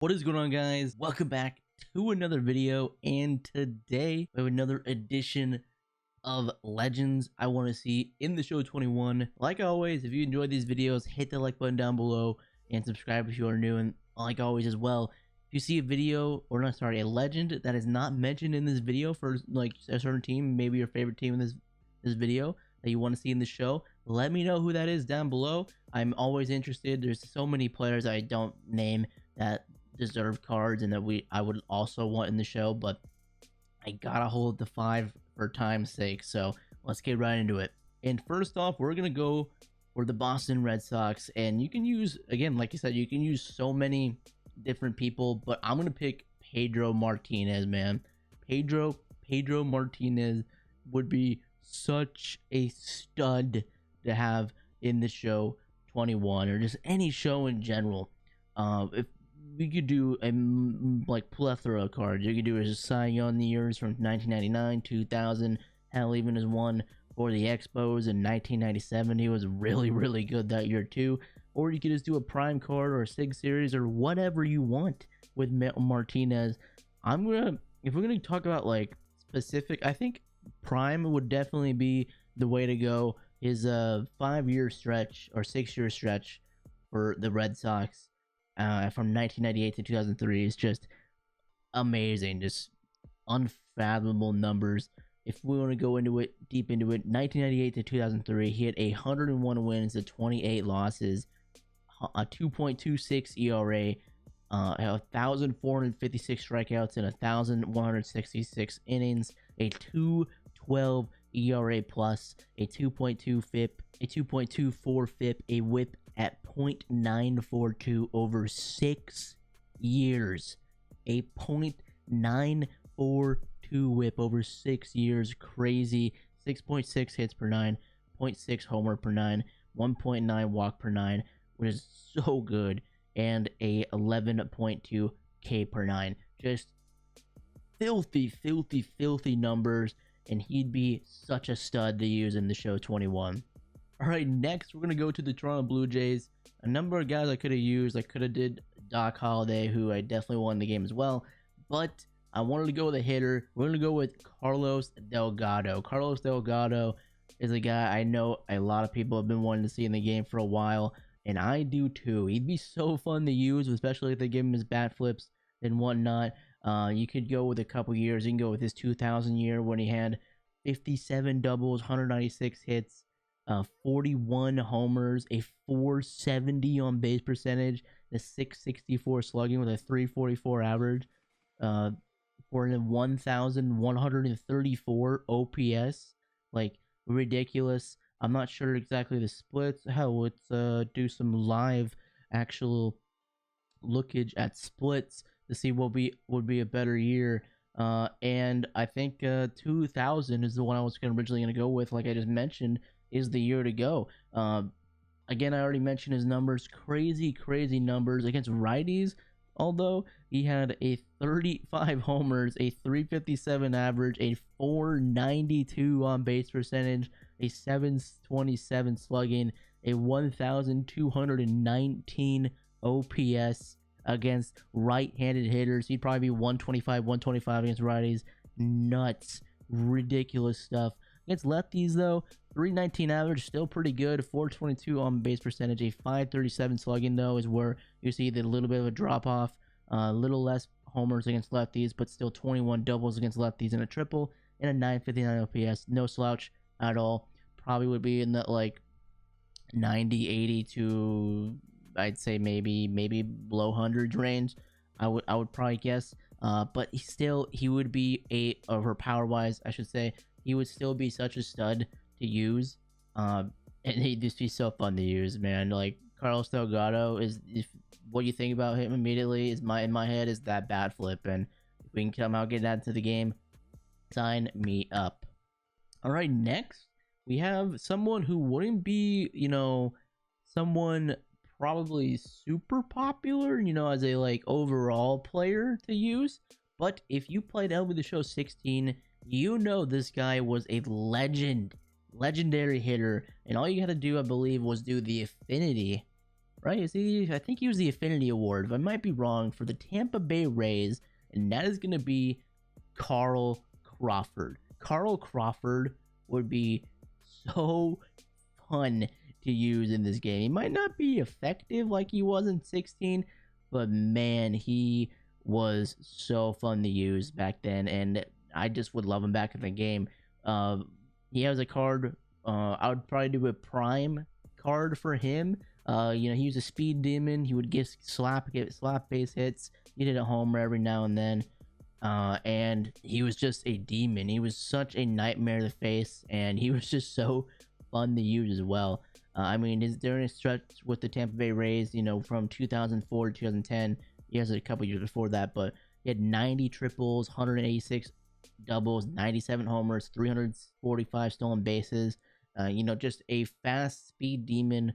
What is going on, guys? Welcome back to another video, and today we have another edition of Legends I want to see in the show 21. Like always, if you enjoyed these videos, hit the like button down below and subscribe if you are new. And like always as well, if you see a video, or not, sorry, a legend that is not mentioned in this video for like a certain team, maybe your favorite team in this video that you want to see in the show, let me know who that is down below. I'm always interested. There's so many players I don't name that deserve cards and that I would also want in the show, but I gotta hold the 5 for time's sake. So let's get right into it. And first off, we're gonna go for the Boston Red Sox, and you can use, again, like I said, you can use so many different people, but I'm gonna pick Pedro Martinez, man. Pedro Martinez would be such a stud to have in the show 21, or just any show in general. If we could do a like plethora of cards. You could do a Cy Young years from 1999, 2000, hell, even as one for the Expos in 1997. He was really good that year too. Or you could just do a prime card or a Sig series or whatever you want with Martinez. If we're gonna talk about like specific, I think prime would definitely be the way to go. His 5-year stretch or 6-year stretch for the Red Sox from 1998 to 2003 is just amazing, just unfathomable numbers. If we want to go into it, deep into it, 1998 to 2003, he had 101 wins to 28 losses, a 2.26 ERA, 1,456 strikeouts and 1,166 innings, a 2.12 ERA plus, a 2.2 FIP, a 2.24 FIP, a WHIP at 0.942 over 6 years. A 0.942 WHIP over 6 years. Crazy. 6.6 hits per 9, 0.6 homer per 9, 1.9 walk per 9, which is so good, and a 11.2 K per 9. Just filthy numbers, and he'd be such a stud to use in the show 21. All right, next we're gonna go to the Toronto Blue Jays. A number of guys I could have used. I could have did Doc Holliday, who I definitely won the game as well, but I wanted to go with a hitter. We're gonna go with Carlos Delgado. Carlos Delgado is a guy I know a lot of people have been wanting to see in the game for a while, and I do too. He'd be so fun to use, especially if they give him his bat flips and whatnot. You could go with a couple years. You can go with his 2000 year when he had 57 doubles, 196 hits, 41 homers, a 470 on base percentage, a 664 slugging with a 344 average, for a 1,134 OPS. Like, ridiculous. I'm not sure exactly the splits. Hell, let's do some live actual lookage at splits to see what would be a better year. And I think 2000 is the one I was originally going to go with. Like I just mentioned, is the year to go. Again, I already mentioned his numbers. Crazy numbers against righties. Although he had a 35 homers, a 357 average, a 492 on base percentage, a 727 slugging, a 1,219 OPS against right-handed hitters. He'd probably be 125 against righties. Nuts. Ridiculous stuff. Against lefties, though, 319 average, still pretty good. 422 on base percentage, a 537 slugging, though, is where you see the little bit of a drop off. A little less homers against lefties, but still 21 doubles against lefties and a triple, and a 959 OPS. No slouch at all. Probably would be in that like 90, 80 to, I'd say maybe below 100 range. I would probably guess. But he would be or power wise, I should say, he would still be such a stud to use. And he'd just be so fun to use, man. Like, Carlos Delgado is, if what you think about him immediately is in my head is that bat flip, and if we can come out, get that into the game, sign me up. All right, next we have someone who wouldn't be, someone probably super popular, as a like overall player to use, but if you played MLB The Show 16, this guy was a legendary hitter, and all you had to do, I believe, was do the affinity right? See, I think he was the Affinity Award, but I might be wrong, for the Tampa Bay Rays, and that is going to be Carl Crawford. Carl Crawford would be so fun to use in this game. He might not be effective like he was in 16, but man, he was so fun to use back then, and I just would love him back in the game. He has a card. I would probably do a prime card for him. You know, he was a speed demon. He would get slap base hits. He did a homer every now and then. And he was just a demon. He was such a nightmare to face, and he was just so fun to use as well. I mean, during his stretch with the Tampa Bay Rays, you know, from 2004 to 2010, he has a couple years before that, but he had 90 triples, 186 doubles, 97 homers, 345 stolen bases. You know, just a fast speed demon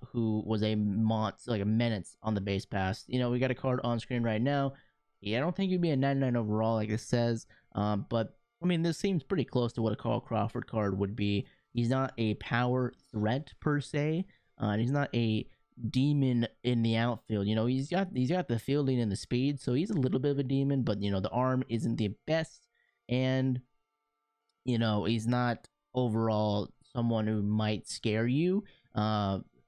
who was a monster, like a menace on the base pass. You know, we got a card on screen right now. Yeah, I don't think he'd be a 99 overall, like it says. But I mean, this seems pretty close to what a Carl Crawford card would be. He's not a power threat per se. He's not a demon in the outfield. You know, he's got the fielding and the speed, so he's a little bit of a demon. But you know, the arm isn't the best, and you know, he's not overall someone who might scare you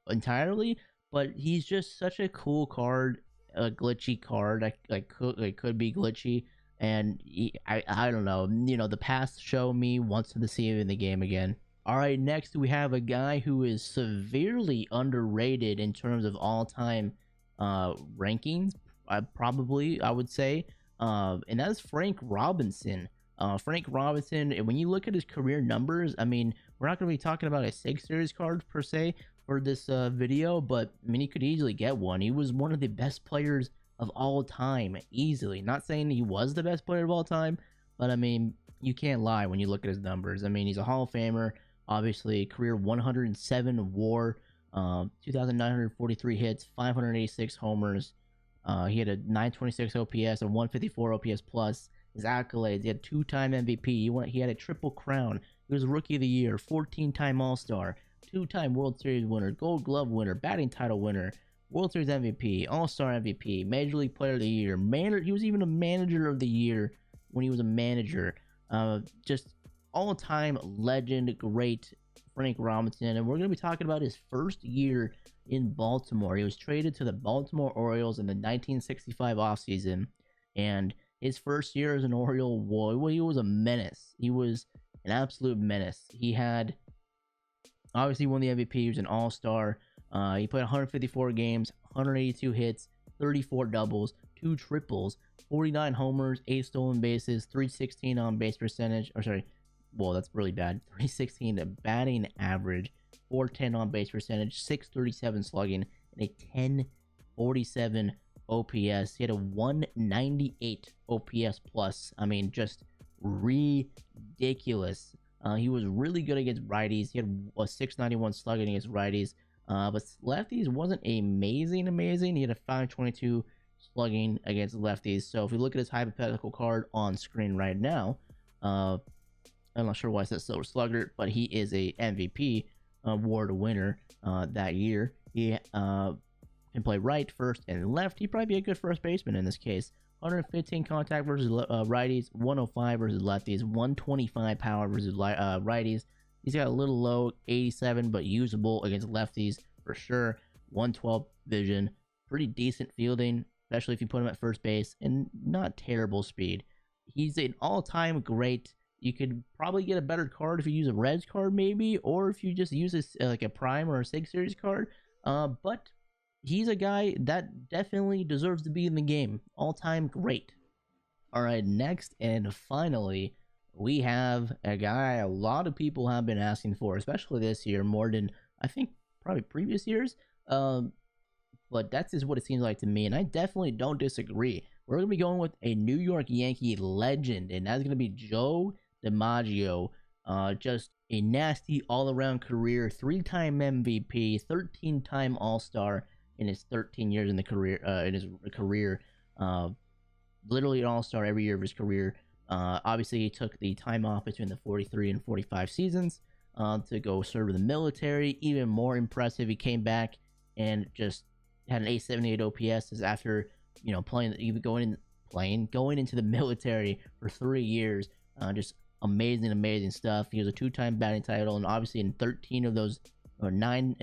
entirely. But he's just such a cool card, a glitchy card. Could be glitchy, and I don't know. You know, the past show me wants to see him in the game again. All right, next we have a guy who is severely underrated in terms of all-time rankings, probably, I would say, and that's Frank Robinson. Frank Robinson, when you look at his career numbers, I mean, we're not going to be talking about a 6 series card per se for this video, but I mean, he could easily get one. He was one of the best players of all time, easily. Not saying he was the best player of all time, but I mean, you can't lie when you look at his numbers. I mean, he's a Hall of Famer. Obviously, career 107 WAR, 2,943 hits, 586 homers. He had a 926 OPS, a 154 OPS plus. His accolades: he had 2-time MVP. He had a triple crown. He was Rookie of the Year, 14-time All-Star, 2-time World Series winner, Gold Glove winner, batting title winner, World Series MVP, All-Star MVP, Major League Player of the Year. He was even a Manager of the Year when he was a manager. Just all-time legend, great Frank Robinson. And we're going to be talking about his first year in Baltimore. He was traded to the Baltimore Orioles in the 1965 offseason, and his first year as an Oriole, boy, he was a menace. He was an absolute menace. He had obviously won the MVP. He was an all-star. He played 154 games, 182 hits, 34 doubles, 2 triples, 49 homers, 8 stolen bases, 316 on base percentage. Or sorry, well, that's really bad. 316 batting average, 410 on base percentage, 637 slugging, and a 1047 OPS. He had a 198 OPS plus. I mean, just ridiculous. He was really good against righties. He had a 691 slugging against righties. But lefties wasn't amazing. He had a 522 slugging against lefties. So if we look at his hypothetical card on screen right now, I'm not sure why it says Silver Slugger, but he is a MVP award winner that year. He can play right, first, and left. He'd probably be a good first baseman in this case. 115 contact versus righties, 105 versus lefties, 125 power versus righties. He's got a little low, 87, but usable against lefties for sure. 112 vision, pretty decent fielding, especially if you put him at first base, and not terrible speed. He's an all-time great. You could probably get a better card if you use a Reds card, maybe, or if you just use this like a Prime or a 6 series card. But he's a guy that definitely deserves to be in the game. All-time great. All right, next and finally, we have a guy a lot of people have been asking for, especially this year, more than I think probably previous years. But that's just what it seems like to me, and I definitely don't disagree. We're going to be going with a New York Yankee legend, and that's going to be Joe Dimaggio. Just a nasty all-around career, 3-time MVP, 13-time All-Star in his 13 years in the career. Literally an All-Star every year of his career. Obviously, he took the time off between the 43 and 45 seasons to go serve in the military. Even more impressive, he came back and just had an 878 OPS is after, playing, even going into the military for 3 years. Just amazing stuff. He was a two-time batting title, and obviously in 13 of those, or nine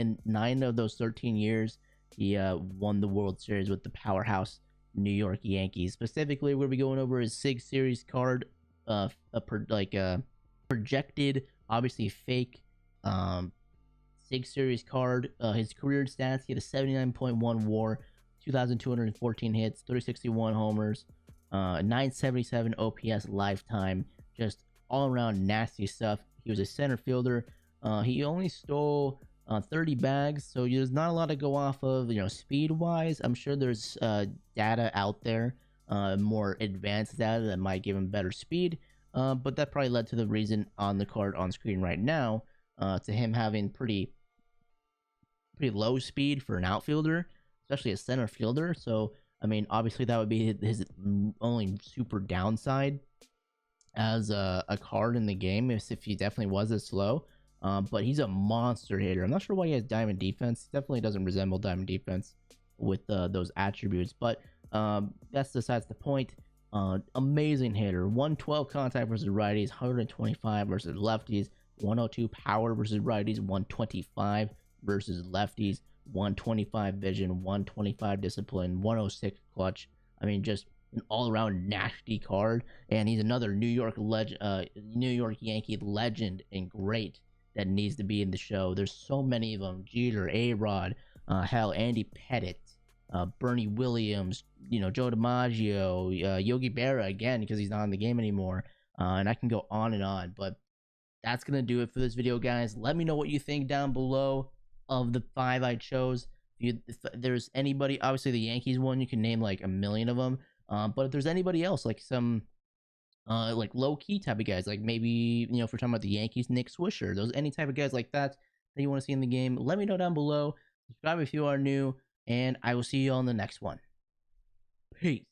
of those 13 years, he won the World Series with the powerhouse New York Yankees. Specifically, we're gonna be going over his SIG series card, projected, obviously fake, SIG series card. His career stats: he had a 79.1 WAR, 2,214 hits, 361 homers, 977 OPS lifetime. Just all around nasty stuff. He was a center fielder. He only stole 30 bags, so there's not a lot to go off of, speed wise. I'm sure there's data out there, more advanced data that might give him better speed, but that probably led to the reason on the card on screen right now, to him having pretty low speed for an outfielder, especially a center fielder. So I mean, obviously that would be his only super downside as a card in the game, if he definitely was this slow. But he's a monster hitter. I'm not sure why he has diamond defense. He definitely doesn't resemble diamond defense with those attributes, but that's besides the point. Amazing hitter. 112 contact versus righties, 125 versus lefties, 102 power versus righties, 125 versus lefties, 125 vision, 125 discipline, 106 clutch. I mean, just an all-around nasty card, and he's another New York Yankee legend and great that needs to be in the show. There's so many of them: Jeter, A-Rod, hell, Andy Pettitte, Bernie Williams, Joe DiMaggio, Yogi Berra again, because he's not in the game anymore, and I can go on and on. But that's gonna do it for this video, guys. Let me know what you think down below of the 5 I chose. If there's anybody, obviously the Yankees one, you can name like a million of them. But if there's anybody else, like some like low-key type of guys, like maybe, if we're talking about the Yankees, Nick Swisher, those any type of guys like that that you want to see in the game, let me know down below. Subscribe if you are new, and I will see you on the next one. Peace.